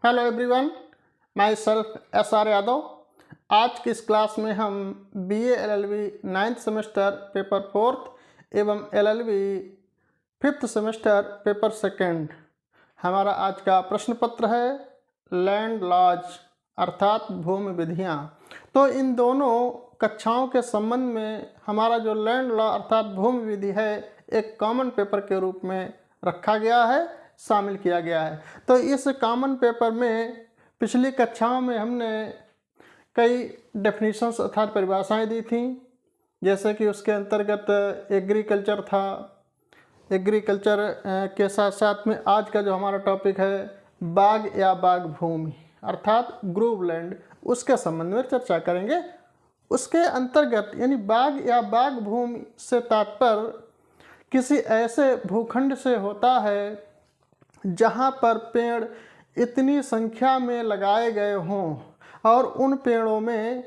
Hello everyone, my self S R Yadav. आज की इस क्लास में हम BA LLB 9th semester paper 4th एवं एलएलबी 5th सेमेस्टर पेपर 2 हमारा आज का प्रश्न पत्र है लैंड लॉज अर्थात भूमि विधियाँ। तो इन दोनों कक्षाओं के संबंध में हमारा जो लैंड लॉ अर्थात भूमि विधि है एक कॉमन पेपर के रूप में रखा गया है, शामिल किया गया है। तो इस कॉमन पेपर में पिछली कक्षाओं में हमने कई डेफिनेशंस अर्थात परिभाषाएं दी थी, जैसे कि उसके अंतर्गत एग्रीकल्चर था। एग्रीकल्चर के साथ साथ में आज का जो हमारा टॉपिक है बाग या बाग भूमि अर्थात ग्रूव लैंड, उसके संबंध में चर्चा करेंगे। उसके अंतर्गत यानी बाग या बाग भूमि से तात्पर्य किसी ऐसे भूखंड से होता है जहाँ पर पेड़ इतनी संख्या में लगाए गए हों और उन पेड़ों में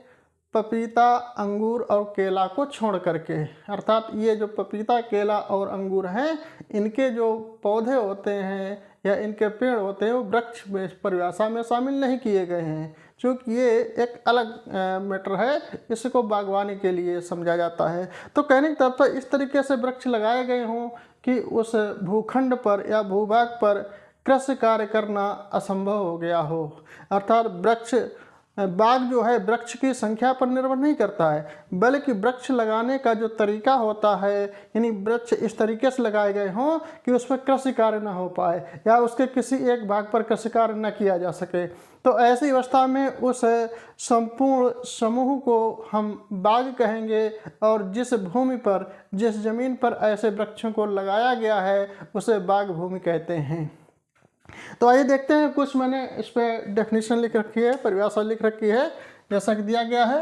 पपीता, अंगूर और केला को छोड़ करके, अर्थात ये जो पपीता, केला और अंगूर हैं इनके जो पौधे होते हैं या इनके पेड़ होते हैं वो वृक्ष परिभाषा में शामिल नहीं किए गए हैं, क्योंकि ये एक अलग मैटर है, इसको बागवानी के लिए समझा जाता है। तो कहने का तात्पर्य इस तरीके से वृक्ष लगाए गए हों कि उस भूखंड पर या भूभाग पर कृषि कार्य करना असंभव हो गया हो। अर्थात वृक्ष बाग जो है वृक्ष की संख्या पर निर्भर नहीं करता है, बल्कि वृक्ष लगाने का जो तरीका होता है यानी वृक्ष इस तरीके से लगाए गए हों कि उस पर कृषि कार्य न हो पाए या उसके किसी एक भाग पर कृषि कार्य न किया जा सके। तो ऐसी अवस्था में उस संपूर्ण समूह को हम बाग कहेंगे और जिस भूमि पर, जिस ज़मीन पर ऐसे वृक्षों को लगाया गया है उसे बाग भूमि कहते हैं। तो आइए देखते हैं, कुछ मैंने इस पर डेफिनेशन लिख रखी है, परिभाषा लिख रखी है, जैसा कि दिया गया है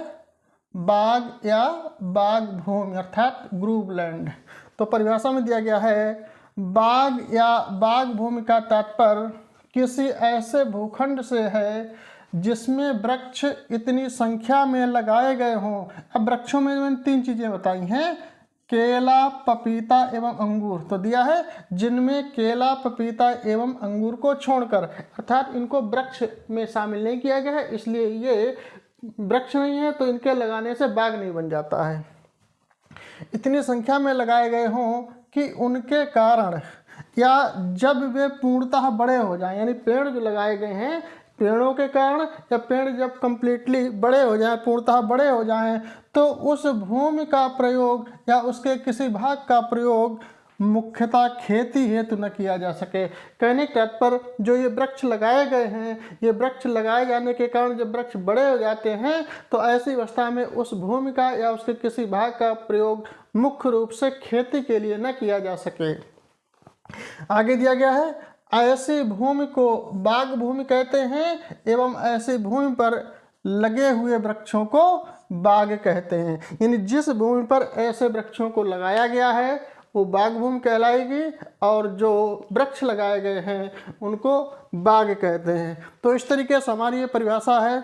बाग या बाग भूमि अर्थात ग्रूव लैंड। तो परिभाषा में दिया गया है बाग या बाग भूमि का तात्पर्य किसी ऐसे भूखंड से है जिसमें वृक्ष इतनी संख्या में लगाए गए हों। अब वृक्षों में मैंने 3 चीज़ें बताई हैं, केला, पपीता एवं अंगूर। तो दिया है जिनमें केला, पपीता एवं अंगूर को छोड़कर, अर्थात इनको वृक्ष में शामिल नहीं किया गया है, इसलिए ये वृक्ष नहीं है, तो इनके लगाने से बाग नहीं बन जाता है। इतनी संख्या में लगाए गए हों कि उनके कारण या जब वे पूर्णतः बड़े हो जाएं, यानी पेड़ जो लगाए गए हैं पेड़ों के कारण या पेड़ जब कम्प्लीटली बड़े हो जाएं, पूर्णतः बड़े हो जाएं, तो उस भूमि का प्रयोग या उसके किसी भाग का प्रयोग मुख्यतः खेती हेतु न किया जा सके। कहने के तात्पर्य जो ये वृक्ष लगाए गए हैं, ये वृक्ष लगाए जाने के कारण जब वृक्ष बड़े हो जाते हैं तो ऐसी अवस्था में उस भूमि का या उसके किसी भाग का प्रयोग मुख्य रूप से खेती के लिए न किया जा सके। आगे दिया गया है ऐसी भूमि को बाग भूमि कहते हैं एवं ऐसी भूमि पर लगे हुए वृक्षों को बाग कहते हैं। यानी जिस भूमि पर ऐसे वृक्षों को लगाया गया है वो बाग भूमि कहलाएगी और जो वृक्ष लगाए गए हैं उनको बाग कहते हैं। तो इस तरीके से हमारी ये परिभाषा है।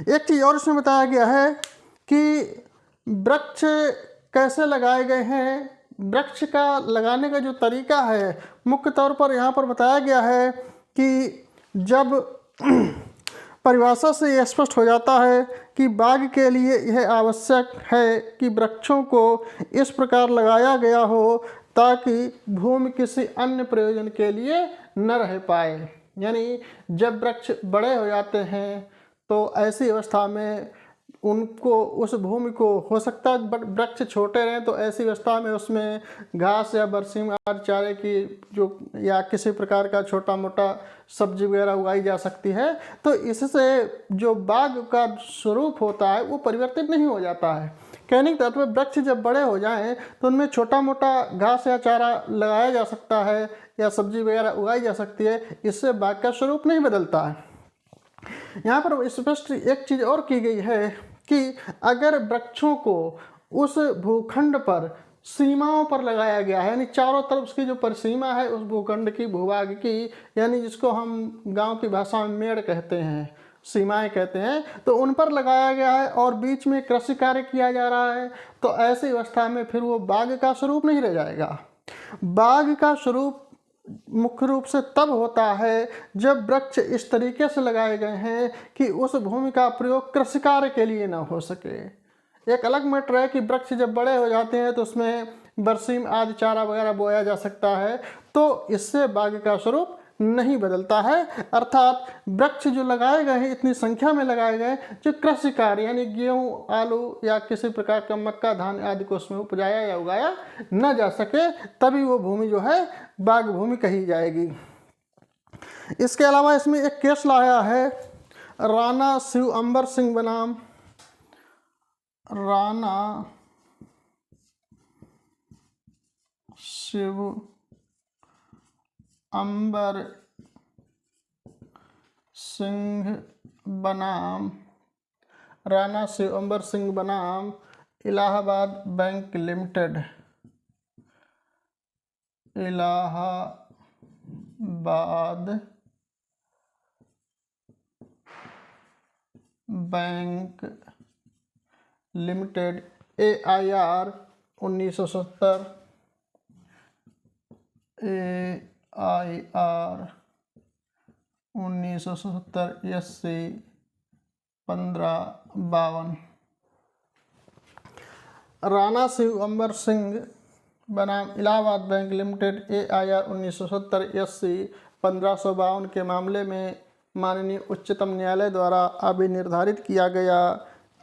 एक चीज़ और इसमें बताया गया है कि वृक्ष कैसे लगाए गए हैं, वृक्ष का लगाने का जो तरीका है मुख्य तौर पर यहाँ पर बताया गया है कि जब परिभाषा से यह स्पष्ट हो जाता है कि बाग के लिए यह आवश्यक है कि वृक्षों को इस प्रकार लगाया गया हो ताकि भूमि किसी अन्य प्रयोजन के लिए न रह पाए। यानी जब वृक्ष बड़े हो जाते हैं तो ऐसी अवस्था में उनको उस भूमि को हो सकता है वृक्ष छोटे रहें तो ऐसी अवस्था में उसमें घास या बरसीम आदि चारे की जो या किसी प्रकार का छोटा मोटा सब्जी वगैरह उगाई जा सकती है। तो इससे जो बाग का स्वरूप होता है वो परिवर्तित नहीं हो जाता है। कहने के तात्पर्य वृक्ष जब बड़े हो जाएं तो उनमें छोटा मोटा घास या चारा लगाया जा सकता है या सब्जी वगैरह उगाई जा सकती है, इससे बाग का स्वरूप नहीं बदलता है। यहाँ पर स्पष्ट एक चीज़ और की गई है कि अगर वृक्षों को उस भूखंड पर सीमाओं पर लगाया गया है, यानी चारों तरफ उसकी जो परिसीमा है उस भूखंड की, भूभाग की, यानी जिसको हम गांव की भाषा में मेड़ कहते हैं, सीमाएं कहते हैं, तो उन पर लगाया गया है और बीच में कृषि कार्य किया जा रहा है, तो ऐसी अवस्था में फिर वो बाग का स्वरूप नहीं रह जाएगा। बाग का स्वरूप मुख्य रूप से तब होता है जब वृक्ष इस तरीके से लगाए गए हैं कि उस भूमि का प्रयोग कृषि कार्य के लिए ना हो सके। एक अलग मैटर है कि वृक्ष जब बड़े हो जाते हैं तो उसमें बरसीम आदि चारा वगैरह बोया जा सकता है, तो इससे बाग का स्वरूप नहीं बदलता है। अर्थात वृक्ष जो लगाए गए हैं इतनी संख्या में लगाए गए जो कृषि कार्य यानी गेहूँ, आलू या किसी प्रकार का मक्का, धान आदि को उसमें उपजाया या उगाया न जा सके, तभी वो भूमि जो है बाग भूमि कही जाएगी। इसके अलावा इसमें एक केस लाया है राणा शिव अंबर सिंह बनाम राणा शिव अंबर सिंह बनाम राणा शिव अंबर सिंह बनाम Allahabad bank limited, Allahabad bank limited AIR 1970, AIR 1970 SC 1552। Rana Shiv Ambar Singh बनाम Allahabad bank limited AIR 1970 SC 1552 के मामले में माननीय उच्चतम न्यायालय द्वारा अभी निर्धारित किया गया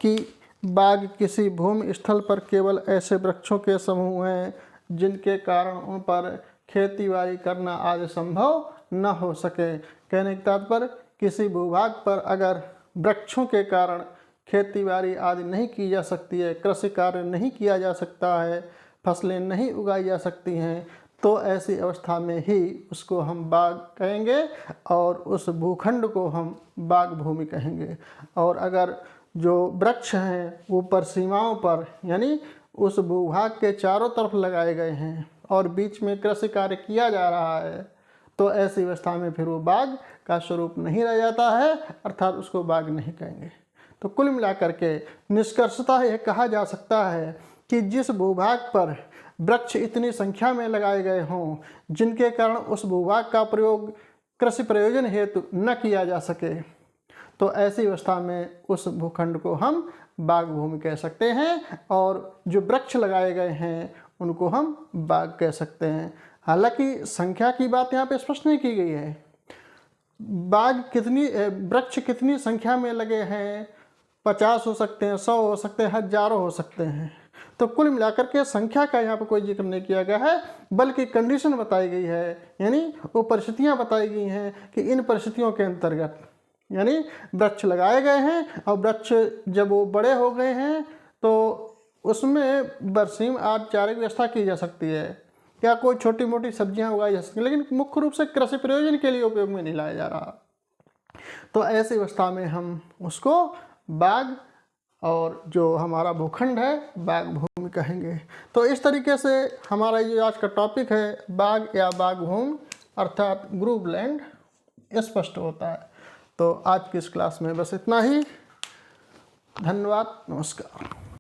कि बाग किसी भूमि स्थल पर केवल ऐसे वृक्षों के समूह हैं जिनके कारण उन पर खेतीबाड़ी करना आदि संभव न हो सके। कहने के तात्पर्य किसी भूभाग पर अगर वृक्षों के कारण खेतीबाड़ी आदि नहीं की जा सकती है, कृषि कार्य नहीं किया जा सकता है, फसलें नहीं उगाई जा सकती हैं, तो ऐसी अवस्था में ही उसको हम बाग कहेंगे और उस भूखंड को हम बाग भूमि कहेंगे। और अगर जो वृक्ष हैं वो परसीमाओं पर यानी उस भूभाग के चारों तरफ लगाए गए हैं और बीच में कृषि कार्य किया जा रहा है, तो ऐसी अवस्था में फिर वो बाग का स्वरूप नहीं रह जाता है, अर्थात उसको बाग नहीं कहेंगे। तो कुल मिलाकर के निष्कर्षतः यह कहा जा सकता है कि जिस भूभाग पर वृक्ष इतनी संख्या में लगाए गए हों जिनके कारण उस भूभाग का प्रयोग कृषि प्रयोजन हेतु न किया जा सके, तो ऐसी अवस्था में उस भूखंड को हम बाग भूमि कह सकते हैं और जो वृक्ष लगाए गए हैं उनको हम बाग कह सकते हैं। हालांकि संख्या की बात यहाँ पे स्पष्ट नहीं की गई है। बाग कितनी वृक्ष कितनी संख्या में लगे हैं, 50 हो सकते हैं, 100 हो सकते हैं, हजारों हो सकते हैं। तो कुल मिलाकर के संख्या का यहाँ पर कोई जिक्र नहीं किया गया है, बल्कि कंडीशन बताई गई है, यानी वो परिस्थितियाँ बताई गई हैं कि इन परिस्थितियों के अंतर्गत यानी वृक्ष लगाए गए हैं और वृक्ष जब वो बड़े हो गए हैं तो उसमें बरसीम आदि चारे की व्यवस्था की जा सकती है या कोई छोटी मोटी सब्जियां उगाई जा सकती हैं, लेकिन मुख्य रूप से कृषि प्रयोजन के लिए उपयोग में नहीं लाया जा रहा। तो ऐसी अवस्था में हम उसको बाग और जो हमारा भूखंड है बाग भूमि कहेंगे। तो इस तरीके से हमारा जो आज का टॉपिक है बाग या बाग भूमि अर्थात ग्रुव लैंड स्पष्ट होता है। तो आज की इस क्लास में बस इतना ही। धन्यवाद, नमस्कार।